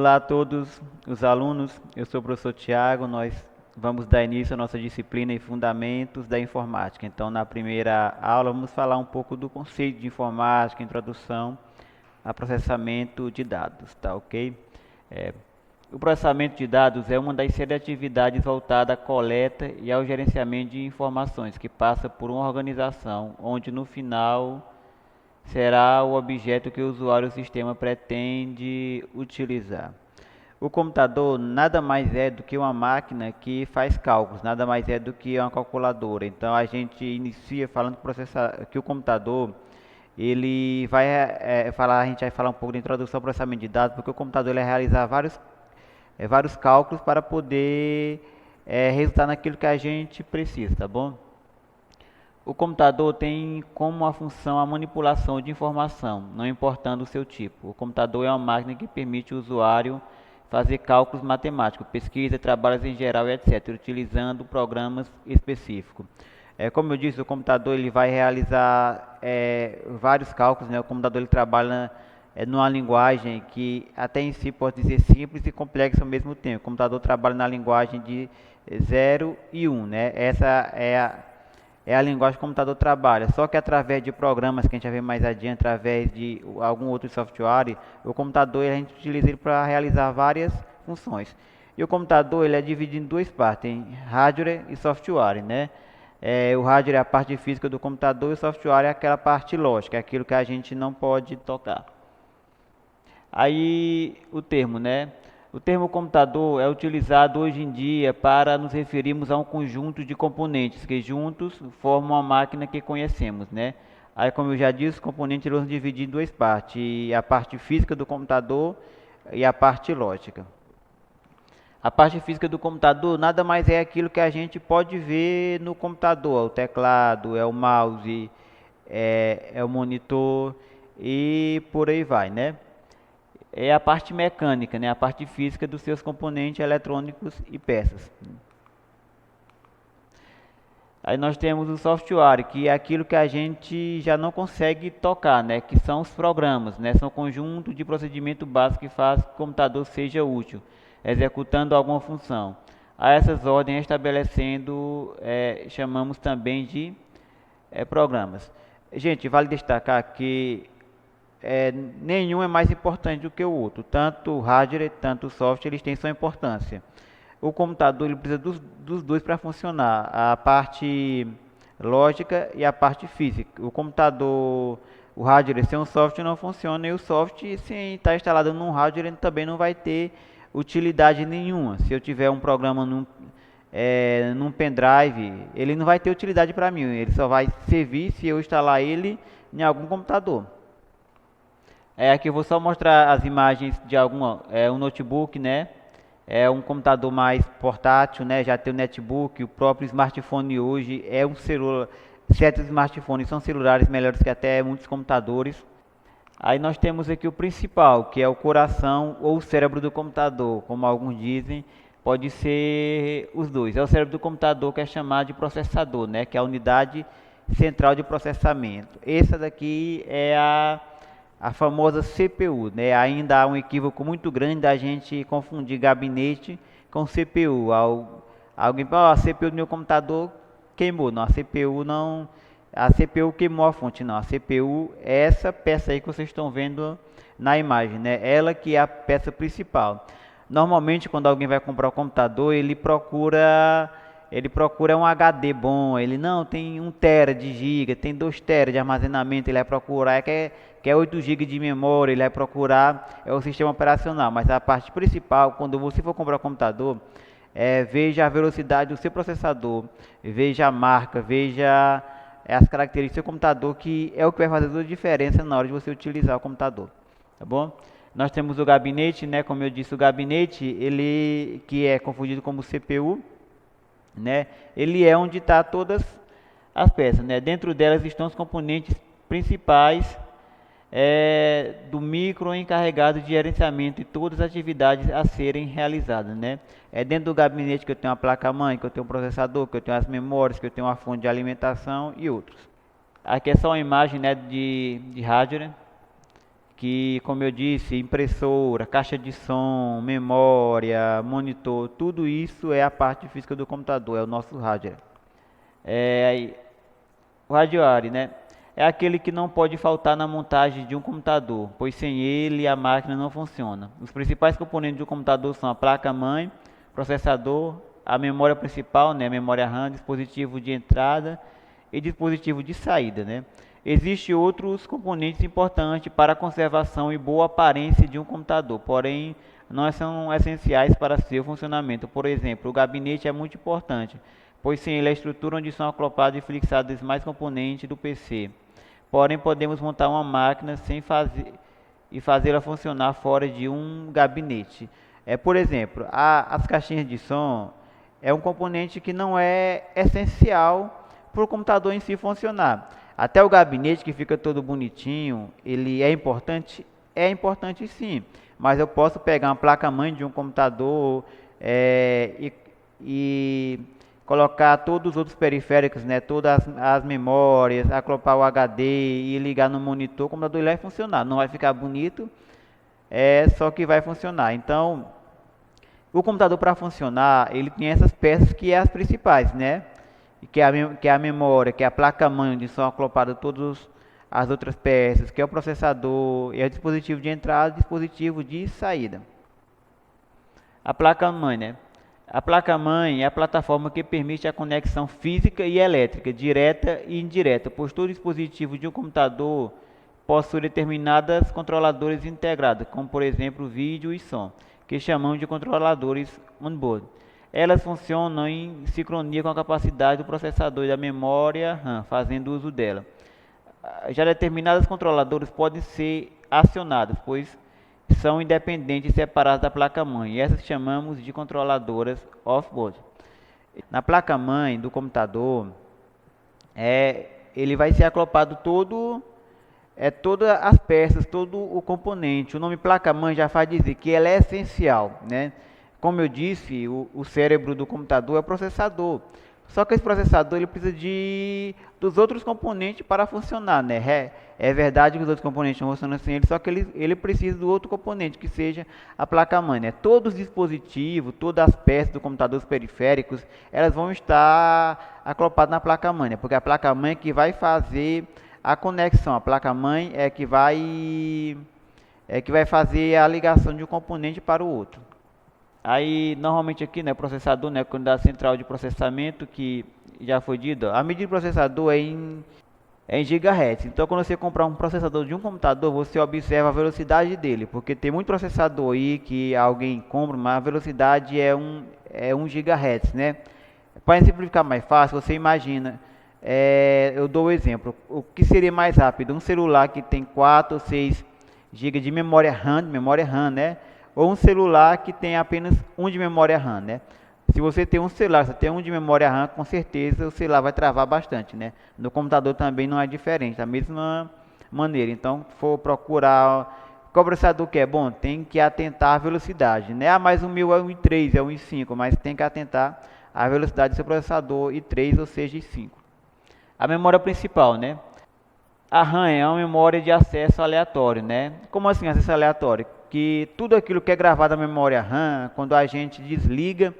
Olá a todos os alunos, eu sou o professor Tiago, nós vamos dar início à nossa disciplina em Fundamentos da Informática. Então, na primeira aula, vamos falar um pouco do conceito de informática, introdução a processamento de dados, tá ok? É, o processamento de dados é uma das séries de atividades voltada à coleta e ao gerenciamento de informações, que passa por uma organização, onde no final será o objeto que o usuário do sistema pretende utilizar. O computador nada mais é do que uma máquina que faz cálculos, nada mais é do que uma calculadora. Então a gente inicia falando que o computador ele vai falar, a gente vai falar um pouco da introdução ao processamento de dados, porque o computador ele vai realizar vários cálculos para poder resultar naquilo que a gente precisa, tá bom? O computador tem como a função a manipulação de informação, não importando o seu tipo. O computador é uma máquina que permite ao usuário fazer cálculos matemáticos, pesquisa, trabalhos em geral e etc., utilizando programas específicos. Como eu disse, o computador ele vai realizar vários cálculos, né? O computador ele trabalha numa linguagem que até em si pode dizer simples e complexa ao mesmo tempo. O computador trabalha na linguagem de 0 e 1, né? Essa é a linguagem que o computador trabalha, só que através de programas que a gente vai ver mais adiante, através de algum outro software, o computador a gente utiliza ele para realizar várias funções. E o computador ele é dividido em duas partes, em hardware e software, né? O hardware é a parte física do computador e o software é aquela parte lógica, é aquilo que a gente não pode tocar. Aí o termo, né? O termo computador é utilizado hoje em dia para nos referirmos a um conjunto de componentes que juntos formam a máquina que conhecemos, né? Aí, como eu já disse, os componentes vão dividir em duas partes, a parte física do computador e a parte lógica. A parte física do computador nada mais é aquilo que a gente pode ver no computador, o teclado, é o mouse, é o monitor e por aí vai, né? É a parte mecânica, né? A parte física dos seus componentes eletrônicos e peças. Aí nós temos o software, que é aquilo que a gente já não consegue tocar, né? Que são os programas, né? São um conjunto de procedimento básico que faz que o computador seja útil, executando alguma função. A essas ordens estabelecendo, chamamos também de programas. Gente, vale destacar que nenhum é mais importante do que o outro. Tanto o hardware, tanto o software, eles têm sua importância. O computador ele precisa dos dois para funcionar, a parte lógica e a parte física. O computador, o hardware sem um software não funciona e o software, sem estar instalado num hardware, ele também não vai ter utilidade nenhuma. Se eu tiver um programa num pendrive, ele não vai ter utilidade para mim, ele só vai servir se eu instalar ele em algum computador. Aqui eu vou só mostrar as imagens de um notebook, né? É um computador mais portátil, né? Já tem o netbook, o próprio smartphone hoje é um celular. Certos smartphones são celulares melhores que até muitos computadores. Aí nós temos aqui o principal, que é o coração ou o cérebro do computador, como alguns dizem, pode ser os dois. É o cérebro do computador que é chamado de processador, né? Que é a unidade central de processamento. Essa daqui é a famosa CPU, né? Ainda há um equívoco muito grande da gente confundir gabinete com CPU. Alguém fala, a CPU do meu computador queimou. Não, a CPU não, a CPU queimou a fonte, não. A CPU é essa peça aí que vocês estão vendo na imagem, né? Ela que é a peça principal. Normalmente, quando alguém vai comprar um computador, ele procura um HD bom, ele não tem 1 tera de giga, tem 2 tera de armazenamento, ele vai procurar quer 8 GB de memória, ele vai procurar o sistema operacional, mas a parte principal, quando você for comprar um computador, veja a velocidade do seu processador, veja a marca, veja as características do seu computador, que é o que vai fazer toda a diferença na hora de você utilizar o computador, tá bom? Nós temos o gabinete, né? Como eu disse, o gabinete, ele que é confundido como CPU, né? Ele é onde está todas as peças, né? Dentro delas estão os componentes principais do micro encarregado de gerenciamento e todas as atividades a serem realizadas, né? É dentro do gabinete que eu tenho a placa-mãe, que eu tenho um processador, que eu tenho as memórias, que eu tenho uma fonte de alimentação e outros. Aqui é só uma imagem, né, de hardware, que, como eu disse, impressora, caixa de som, memória, monitor, tudo isso é a parte física do computador, é o nosso hardware. É, o hardware, né? É aquele que não pode faltar na montagem de um computador, pois sem ele a máquina não funciona. Os principais componentes do computador são a placa-mãe, processador, a memória principal, né, a memória RAM, dispositivo de entrada e dispositivo de saída, né? Existem outros componentes importantes para a conservação e boa aparência de um computador, porém não são essenciais para seu funcionamento. Por exemplo, o gabinete é muito importante, pois sem ele a estrutura onde são acoplados e fixados os demais componentes do PC. Porém, podemos montar uma máquina sem fazer e fazê-la funcionar fora de um gabinete. Por exemplo, as caixinhas de som é um componente que não é essencial para o computador em si funcionar. Até o gabinete que fica todo bonitinho, ele é importante? É importante sim, mas eu posso pegar uma placa-mãe de um computador e colocar todos os outros periféricos, né, todas as memórias, acoplar o HD e ligar no monitor, o computador ele vai funcionar. Não vai ficar bonito, só que vai funcionar. Então, o computador para funcionar, ele tem essas peças que é as principais, né? Que é a memória, que é a placa-mãe, onde são acopladas todas as outras peças, que é o processador, e é o dispositivo de entrada e dispositivo de saída. A placa-mãe, né? A placa-mãe é a plataforma que permite a conexão física e elétrica, direta e indireta, pois todo dispositivo de um computador possui determinadas controladores integrados, como por exemplo vídeo e som, que chamamos de controladores on-board. Elas funcionam em sincronia com a capacidade do processador e da memória RAM, fazendo uso dela. Já determinados controladores podem ser acionados, pois são independentes e separados da placa-mãe, e essas chamamos de controladoras off-board. Na placa-mãe do computador, ele vai ser acoplado todas as peças, todo o componente. O nome placa-mãe já faz dizer que ela é essencial, né? Como eu disse, o cérebro do computador é o processador. Só que esse processador ele precisa dos outros componentes para funcionar, né? É verdade que os outros componentes não funcionam sem ele, só que ele precisa do outro componente, que seja a placa-mãe, né? Todos os dispositivos, todas as peças do computador, os periféricos, elas vão estar acopladas na placa-mãe, né? Porque a placa-mãe é que vai fazer a conexão. A placa-mãe é que vai fazer a ligação de um componente para o outro. Aí, normalmente aqui, né, processador, né, unidade central de processamento, que já foi dito, a medida de processador é em gigahertz. Então, quando você comprar um processador de um computador, você observa a velocidade dele, porque tem muito processador aí que alguém compra, mas a velocidade é um gigahertz, né? Para simplificar mais fácil, você imagina, eu dou o exemplo, o que seria mais rápido? Um celular que tem 4 ou 6 GB de memória RAM, né? Ou um celular que tem apenas 1 de memória RAM, né? Se você tem um celular, você tem 1 de memória RAM, com certeza o celular vai travar bastante, né? No computador também não é diferente, da mesma maneira. Então, for procurar qual processador que é bom, tem que atentar à velocidade, né? Mas o meu é um i3, é um i5, mas tem que atentar à velocidade do seu processador i3, ou seja, i5. A memória principal, né? A RAM é uma memória de acesso aleatório, né? Como assim acesso aleatório? Que tudo aquilo que é gravado na memória RAM, quando a gente desliga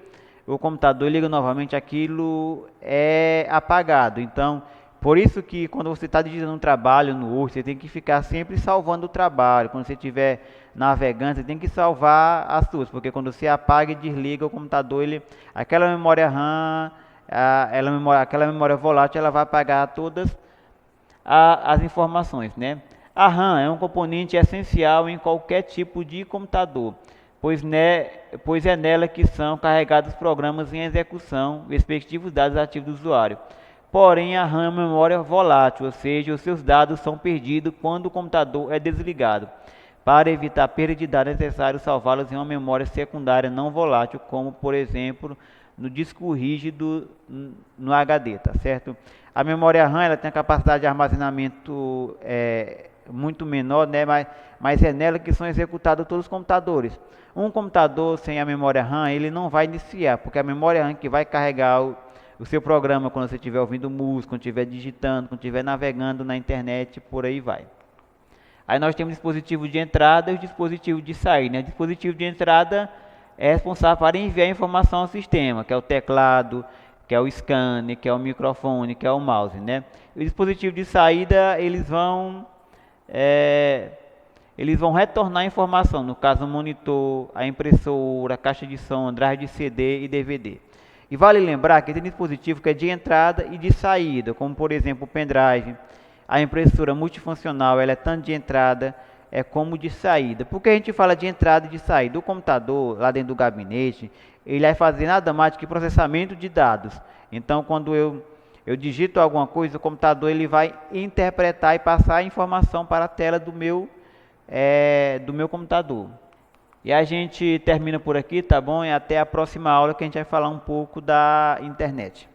o computador e liga novamente, aquilo é apagado. Então, por isso que quando você está digitando um trabalho no Word, você tem que ficar sempre salvando o trabalho. Quando você estiver navegando, você tem que salvar as suas, porque quando você apaga e desliga o computador, aquela memória RAM, aquela memória volátil, ela vai apagar todas as informações, né? A RAM é um componente essencial em qualquer tipo de computador, pois é nela que são carregados programas em execução, respectivos dados ativos do usuário. Porém, a RAM é uma memória volátil, ou seja, os seus dados são perdidos quando o computador é desligado. Para evitar perda de dados, é necessário salvá-los em uma memória secundária não volátil, como por exemplo no disco rígido no HD, tá certo? A memória RAM ela tem a capacidade de armazenamento muito menor, né? Mas é nela que são executados todos os computadores. Um computador sem a memória RAM ele não vai iniciar, porque a memória RAM que vai carregar o seu programa quando você estiver ouvindo música, quando estiver digitando, quando estiver navegando na internet, por aí vai. Aí nós temos dispositivo de entrada e o dispositivo de saída, né? O dispositivo de entrada é responsável para enviar informação ao sistema, que é o teclado, que é o scanner, que é o microfone, que é o mouse, né? E o dispositivo de saída, é, eles vão retornar a informação, no caso o monitor, a impressora, a caixa de som, drive de CD e DVD. E vale lembrar que tem dispositivo que é de entrada e de saída, como por exemplo o pendrive. A impressora multifuncional, ela é tanto de entrada como de saída. Por que a gente fala de entrada e de saída? O computador, lá dentro do gabinete, ele vai fazer nada mais do que processamento de dados. Então, quando eu digito alguma coisa, o computador ele vai interpretar e passar a informação para a tela do meu computador. E a gente termina por aqui, tá bom? E até a próxima aula que a gente vai falar um pouco da internet.